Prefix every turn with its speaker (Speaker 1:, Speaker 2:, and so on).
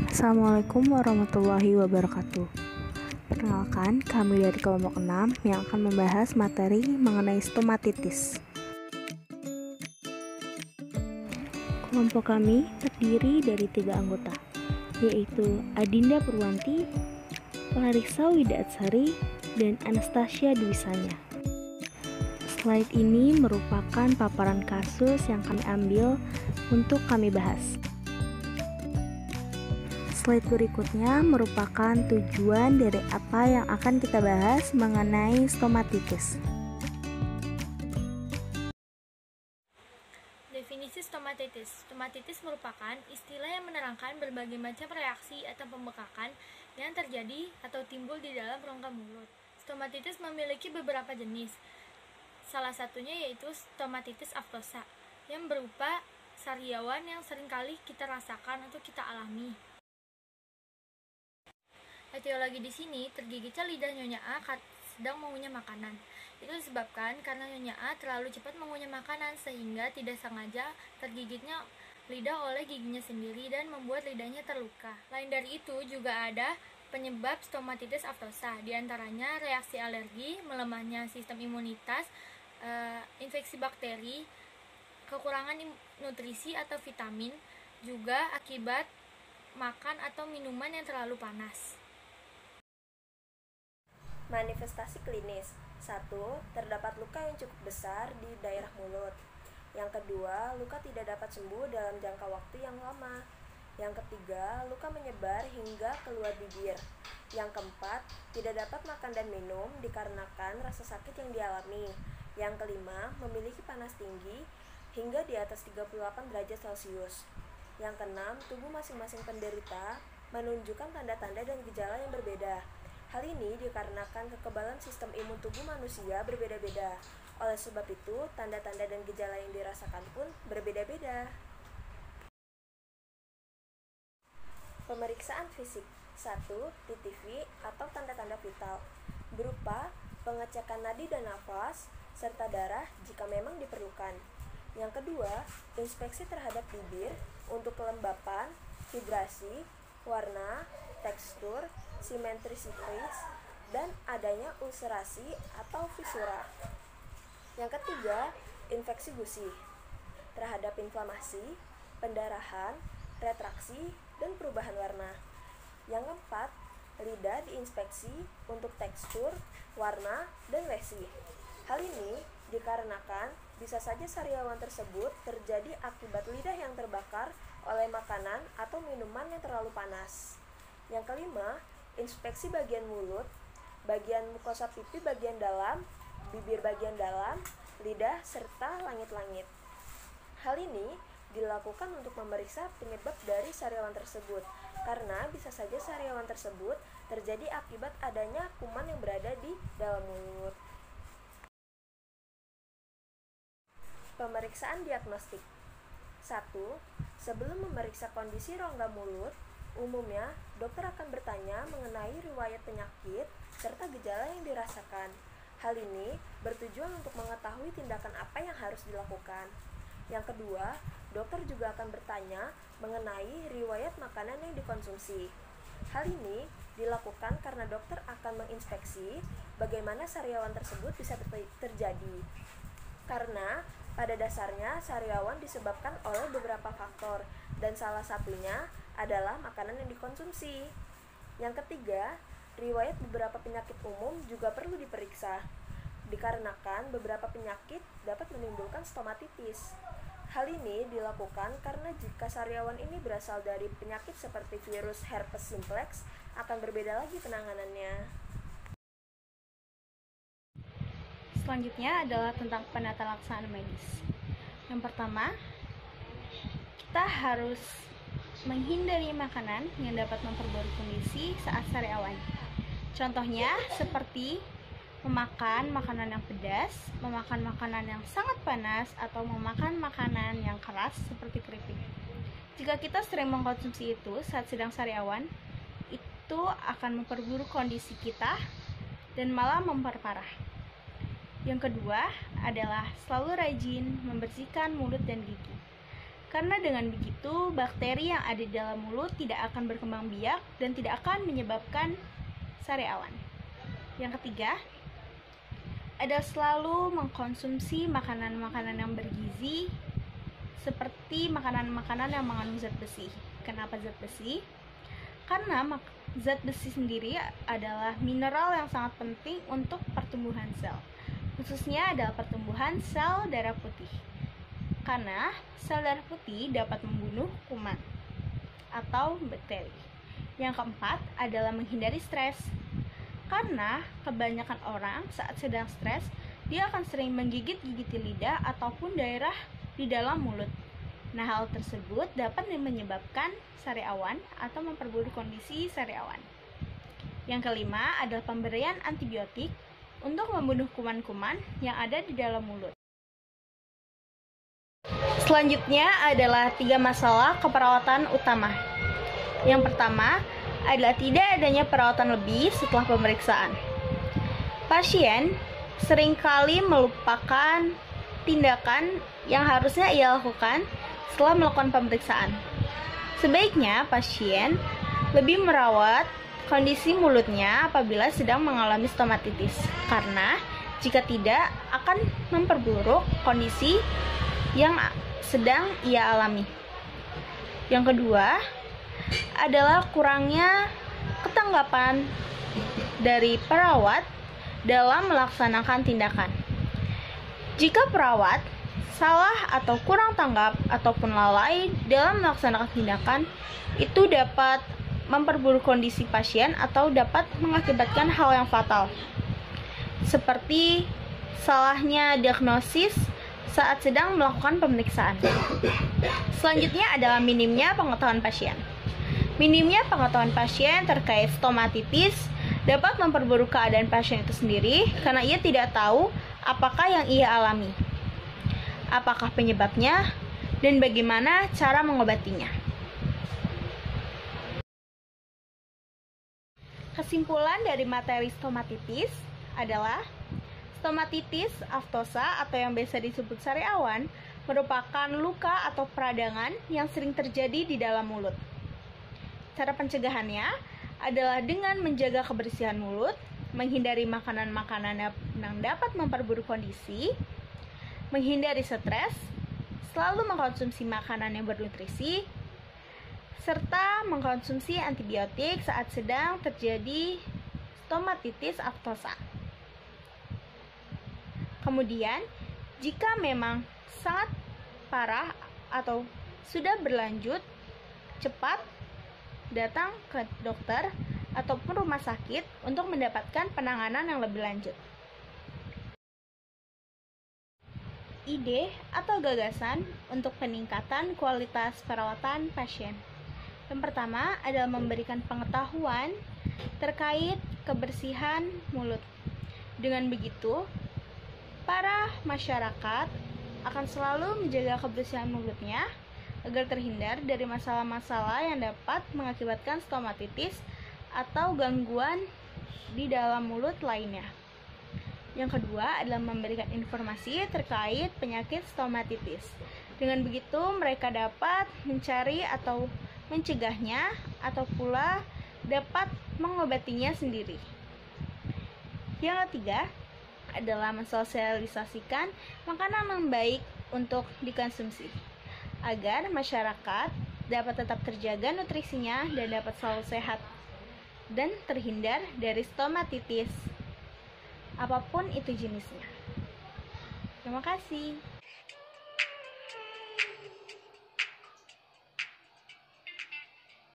Speaker 1: Assalamualaikum warahmatullahi wabarakatuh. Perkenalkan, kami dari kelompok 6 yang akan membahas materi mengenai stomatitis. Kelompok kami terdiri dari 3 anggota, yaitu Adinda Purwanti, Larissa Widaatsari, dan Anastasia Dwisanya. Slide ini merupakan paparan kasus yang kami ambil untuk kami bahas. Slide berikutnya merupakan tujuan dari apa yang akan kita bahas mengenai stomatitis.
Speaker 2: Definisi stomatitis. Stomatitis merupakan istilah yang menerangkan berbagai macam reaksi atau pembekakan yang terjadi atau timbul di dalam rongga mulut. Stomatitis memiliki beberapa jenis. Salah satunya yaitu stomatitis aftosa, yang berupa sariawan yang seringkali kita rasakan atau kita alami. Etiologi di sini, tergigitnya lidah Nyonya A sedang mengunyah makanan. Itu disebabkan karena Nyonya A terlalu cepat mengunyah makanan sehingga tidak sengaja tergigitnya lidah oleh giginya sendiri dan membuat lidahnya terluka. Lain dari itu juga ada penyebab stomatitis aftosa, diantaranya reaksi alergi, melemahnya sistem imunitas, infeksi bakteri, kekurangan nutrisi atau vitamin, juga akibat makan atau minuman yang terlalu panas.
Speaker 3: Manifestasi klinis. 1. Terdapat luka yang cukup besar di daerah mulut. Yang kedua, luka tidak dapat sembuh dalam jangka waktu yang lama. Yang ketiga, luka menyebar hingga keluar bibir. Yang keempat, tidak dapat makan dan minum dikarenakan rasa sakit yang dialami. Yang kelima, memiliki panas tinggi hingga di atas 38 derajat Celcius. Yang keenam, tubuh masing-masing penderita menunjukkan tanda-tanda dan gejala yang berbeda. Hal ini dikarenakan kekebalan sistem imun tubuh manusia berbeda-beda. Oleh sebab itu, tanda-tanda dan gejala yang dirasakan pun berbeda-beda. Pemeriksaan fisik. 1. TTV atau tanda-tanda vital, berupa pengecekan nadi dan nafas, serta darah jika memang diperlukan. Yang kedua, inspeksi terhadap bibir untuk kelembapan, vibrasi, warna, tekstur, simetrisitas, dan adanya ulcerasi atau fisura. Yang ketiga, infeksi gusi terhadap inflamasi, pendarahan, retraksi, dan perubahan warna. Yang keempat, lidah diinspeksi untuk tekstur, warna, dan lesi. Hal ini dikarenakan bisa saja sariawan tersebut terjadi akibat lidah yang terbakar oleh makanan atau minuman yang terlalu panas. Yang kelima, inspeksi bagian mulut, bagian mukosa pipi bagian dalam, bibir bagian dalam, lidah, serta langit-langit. Hal ini dilakukan untuk memeriksa penyebab dari sariawan tersebut, karena bisa saja sariawan tersebut terjadi akibat adanya kuman yang berada di dalam mulut. Pemeriksaan diagnostik. 1. Sebelum memeriksa kondisi rongga mulut, umumnya, dokter akan bertanya mengenai riwayat penyakit serta gejala yang dirasakan. Hal ini bertujuan untuk mengetahui tindakan apa yang harus dilakukan. Yang kedua, dokter juga akan bertanya mengenai riwayat makanan yang dikonsumsi. Hal ini dilakukan karena dokter akan menginspeksi bagaimana sariawan tersebut bisa terjadi. Karena pada dasarnya sariawan disebabkan oleh beberapa faktor, dan salah satunya adalah makanan yang dikonsumsi. Yang ketiga, riwayat beberapa penyakit umum juga perlu diperiksa, dikarenakan beberapa penyakit dapat menimbulkan stomatitis. Hal ini dilakukan karena jika sariawan ini berasal dari penyakit seperti virus herpes simplex, akan berbeda lagi penanganannya.
Speaker 1: Selanjutnya adalah tentang penata laksanaan medis. Yang pertama, kita harus menghindari makanan yang dapat memperburuk kondisi saat sariawan. Contohnya seperti memakan makanan yang pedas, memakan makanan yang sangat panas, atau memakan makanan yang keras seperti keripik. Jika kita sering mengkonsumsi itu saat sedang sariawan, itu akan memperburuk kondisi kita dan malah memperparah. Yang kedua adalah selalu rajin membersihkan mulut dan gigi. Karena dengan begitu, bakteri yang ada di dalam mulut tidak akan berkembang biak dan tidak akan menyebabkan sariawan. Yang ketiga, adalah selalu mengkonsumsi makanan-makanan yang bergizi seperti makanan-makanan yang mengandung zat besi. Kenapa zat besi? Karena zat besi sendiri adalah mineral yang sangat penting untuk pertumbuhan sel, khususnya adalah pertumbuhan sel darah putih. Karena sel darah putih dapat membunuh kuman atau bakteri. Yang keempat adalah menghindari stres. Karena kebanyakan orang saat sedang stres, dia akan sering menggigit-gigiti lidah ataupun daerah di dalam mulut. Nah, hal tersebut dapat menyebabkan sariawan atau memperburuk kondisi sariawan. Yang kelima adalah pemberian antibiotik untuk membunuh kuman-kuman yang ada di dalam mulut. Selanjutnya adalah 3 masalah keperawatan utama. Yang pertama adalah tidak adanya perawatan lebih setelah pemeriksaan. Pasien seringkali melupakan tindakan yang harusnya ia lakukan setelah melakukan pemeriksaan. Sebaiknya pasien lebih merawat kondisi mulutnya apabila sedang mengalami stomatitis, karena jika tidak akan memperburuk kondisi yang sedang ia alami. Yang kedua adalah kurangnya ketanggapan dari perawat dalam melaksanakan tindakan. Jika perawat salah atau kurang tanggap ataupun lalai dalam melaksanakan tindakan, itu dapat memperburuk kondisi pasien atau dapat mengakibatkan hal yang fatal, seperti salahnya diagnosis saat sedang melakukan pemeriksaan. Selanjutnya adalah minimnya pengetahuan pasien. Minimnya pengetahuan pasien terkait stomatitis dapat memperburuk keadaan pasien itu sendiri karena ia tidak tahu apakah yang ia alami, apakah penyebabnya, dan bagaimana cara mengobatinya. Kesimpulan dari materi stomatitis adalah stomatitis aftosa atau yang biasa disebut sariawan merupakan luka atau peradangan yang sering terjadi di dalam mulut. Cara pencegahannya adalah dengan menjaga kebersihan mulut, menghindari makanan-makanan yang dapat memperburuk kondisi, menghindari stres, selalu mengkonsumsi makanan yang bernutrisi, serta mengkonsumsi antibiotik saat sedang terjadi stomatitis aftosa. Kemudian, jika memang sangat parah atau sudah berlanjut, cepat datang ke dokter ataupun rumah sakit untuk mendapatkan penanganan yang lebih lanjut. Ide atau gagasan untuk peningkatan kualitas perawatan pasien. Yang pertama adalah memberikan pengetahuan terkait kebersihan mulut. Dengan begitu, para masyarakat akan selalu menjaga kebersihan mulutnya agar terhindar dari masalah-masalah yang dapat mengakibatkan stomatitis atau gangguan di dalam mulut lainnya. Yang kedua adalah memberikan informasi terkait penyakit stomatitis. Dengan begitu, mereka dapat mencari atau mencegahnya atau pula dapat mengobatinya sendiri. Yang ketiga adalah mensosialisasikan makanan yang baik untuk dikonsumsi agar masyarakat dapat tetap terjaga nutrisinya dan dapat selalu sehat dan terhindar dari stomatitis apapun itu jenisnya. Terima kasih.